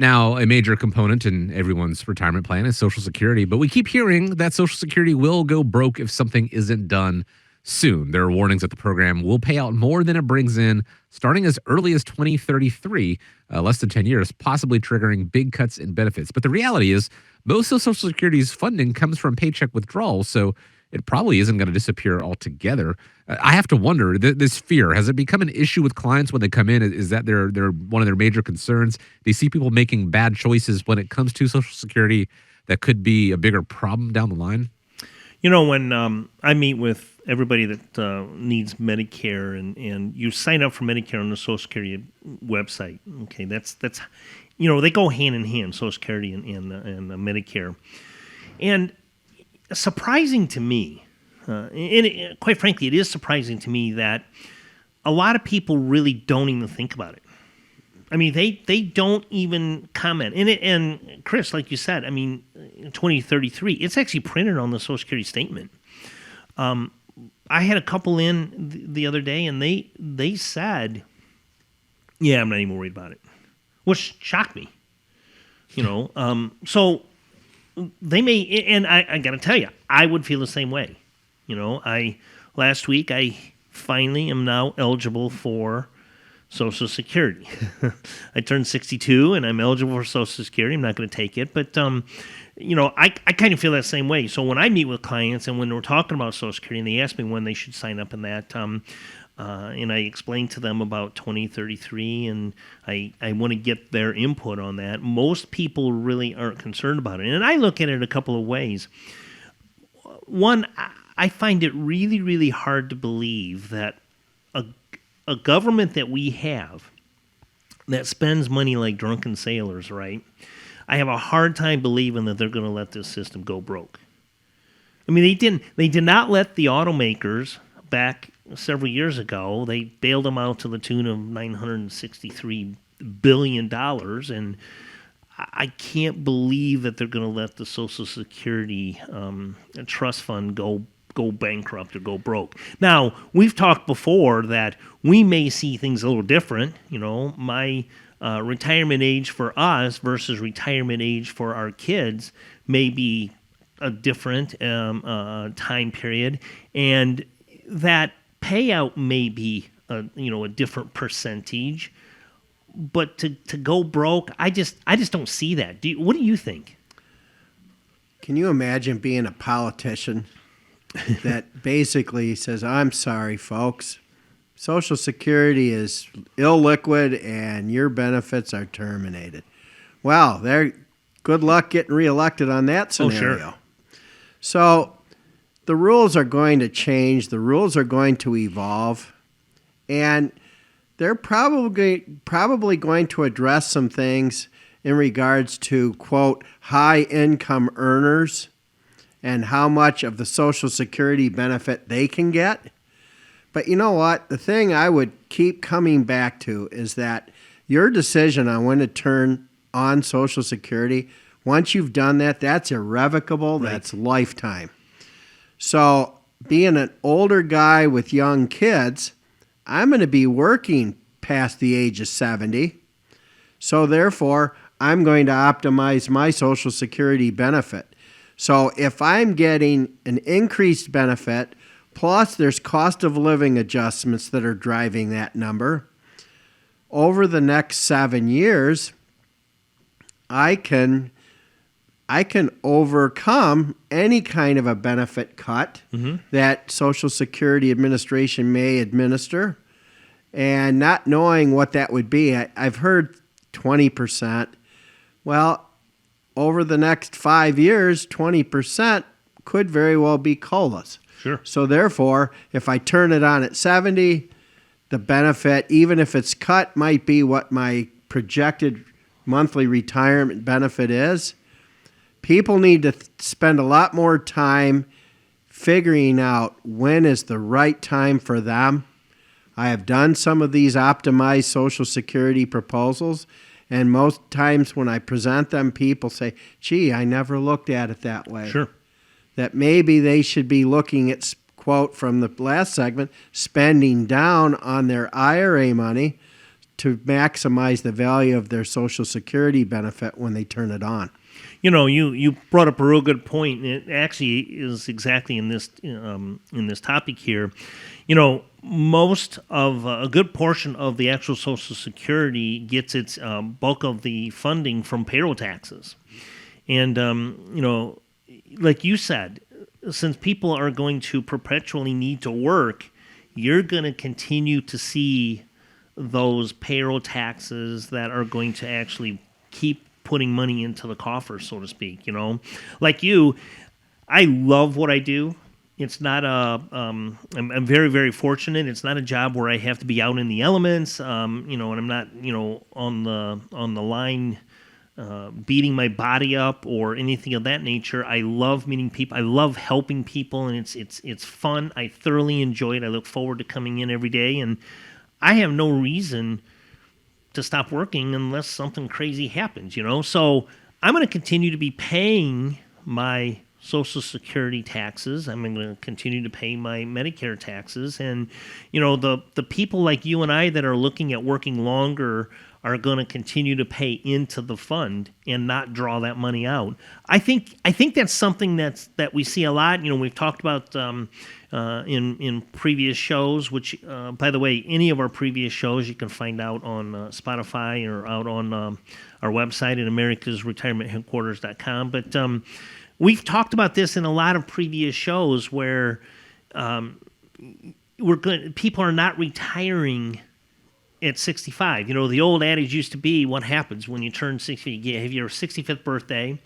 Now, a major component in everyone's retirement plan is Social Security, but we keep hearing that Social Security will go broke if something isn't done soon. There are warnings that the program will pay out more than it brings in, starting as early as 2033, less than 10 years, possibly triggering big cuts in benefits. But the reality is, most of Social Security's funding comes from paycheck withdrawals, so it probably isn't going to disappear altogether. I have to wonder, this fear, has it become an issue with clients when they come in? Is that their one of their major concerns? They see people making bad choices when it comes to Social Security that could be a bigger problem down the line? When I meet with everybody that needs Medicare, and you sign up for Medicare on the Social Security website, okay, that's they go hand in hand, Social Security and Medicare. And surprising to me, quite frankly, it is surprising to me that a lot of people really don't even think about it. I mean, they don't even comment. And Chris, like you said, I mean, 2033, it's actually printed on the Social Security statement. I had a couple in the other day, and they said, "Yeah, I'm not even worried about it," which shocked me. So they may, and I got to tell you, I would feel the same way. Last week I finally am now eligible for Social Security. I turned 62 and I'm eligible for Social Security. I'm not going to take it, but I kind of feel that same way. So when I meet with clients and when we're talking about Social Security and they ask me when they should sign up in that, and I explain to them about 2033, and I want to get their input on that. Most people really aren't concerned about it. And I look at it a couple of ways. One, I find it really, really hard to believe that a government that we have that spends money like drunken sailors, right? I have a hard time believing that they're going to let this system go broke. I mean, they did not let the automakers back several years ago. They bailed them out to the tune of $963 billion, and I can't believe that they're going to let the Social Security trust fund go bankrupt or go broke. Now, we've talked before that we may see things a little different. My retirement age for us versus retirement age for our kids may be a different time period, and that payout may be a different percentage. But to go broke, I just don't see that. What do you think? Can you imagine being a politician that basically says, "I'm sorry, folks, Social Security is illiquid and your benefits are terminated"? Well, good luck getting reelected on that scenario. Oh, sure. So the rules are going to change. The rules are going to evolve. And they're probably going to address some things in regards to, quote, high-income earners and how much of the Social Security benefit they can get. But you know what? The thing I would keep coming back to is that your decision on when to turn on Social Security, once you've done that, that's irrevocable. Right. That's lifetime. So being an older guy with young kids, I'm going to be working past the age of 70. So therefore, I'm going to optimize my Social Security benefit. So if I'm getting an increased benefit, plus there's cost of living adjustments that are driving that number, over the next 7 years, I can overcome any kind of a benefit cut that Social Security Administration may administer. And not knowing what that would be, I've heard 20%. Well, over the next 5 years, 20% could very well be COLAs. Sure. So therefore, if I turn it on at 70, the benefit, even if it's cut, might be what my projected monthly retirement benefit is. People need to spend a lot more time figuring out when is the right time for them. I have done some of these optimized Social Security proposals, and most times when I present them, people say, "Gee, I never looked at it that way." Sure. That maybe they should be looking at, quote from the last segment, spending down on their IRA money to maximize the value of their Social Security benefit when they turn it on. You know, you brought up a real good point, and it actually is exactly in this topic here. You know, most of a good portion of the actual Social Security gets its bulk of the funding from payroll taxes, and you know, like you said, since people are going to perpetually need to work, you're going to continue to see those payroll taxes that are going to actually keep putting money into the coffers, so to speak. You know, like you, I love what I do. It's not I'm very, very fortunate. It's not a job where I have to be out in the elements, you know, and I'm not, you know, on the line beating my body up or anything of that nature. I love meeting people. I love helping people, and it's fun. I thoroughly enjoy it. I look forward to coming in every day, and I have no reason to stop working unless something crazy happens, you know? So I'm going to continue to be paying my Social Security taxes. I'm going to continue to pay my Medicare taxes. And, you know, the people like you and I that are looking at working longer are going to continue to pay into the fund and not draw that money out. I think that's something that we see a lot. You know, we've talked about in previous shows, which, by the way, any of our previous shows you can find out on Spotify or out on our website at americasretirementheadquarters.com. But we've talked about this in a lot of previous shows where people are not retiring at 65. You know, the old adage used to be, what happens when you turn 60? You have your 65th birthday,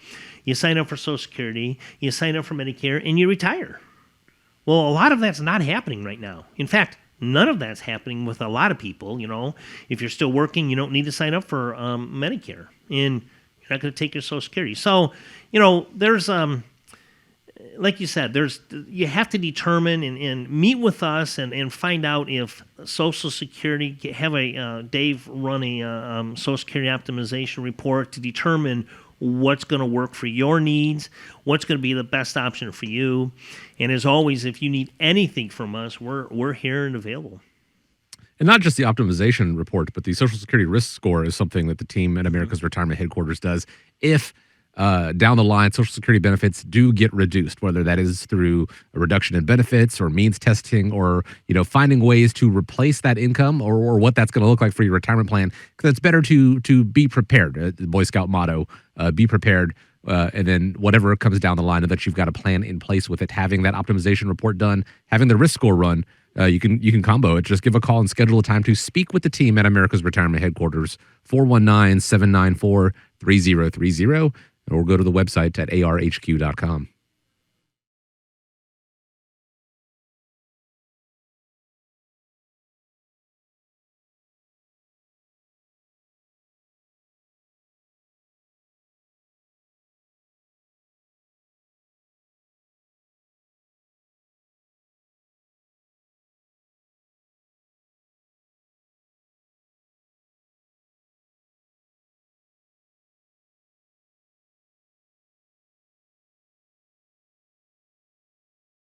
you sign up for Social Security, you sign up for Medicare, and you retire. Well, a lot of that's not happening right now. In fact, none of that's happening with a lot of people. You know, if you're still working, you don't need to sign up for Medicare, and you're not going to take your Social Security. So, you know, there's like you said, you have to determine and meet with us and find out if Social Security, have Dave run a Social Security optimization report to determine what's going to work for your needs, what's going to be the best option for you. And as always, if you need anything from us, we're here and available. And not just the optimization report, but the Social Security risk score is something that the team at America's Retirement Headquarters does. If down the line, Social Security benefits do get reduced, whether that is through a reduction in benefits or means testing or, you know, finding ways to replace that income or what that's going to look like for your retirement plan. Because it's better to be prepared. The Boy Scout motto, be prepared. And then whatever comes down the line, and that you've got a plan in place with it, having that optimization report done, having the risk score run, you can combo it. Just give a call and schedule a time to speak with the team at America's Retirement Headquarters, 419-794-3030. Or go to the website at arhq.com.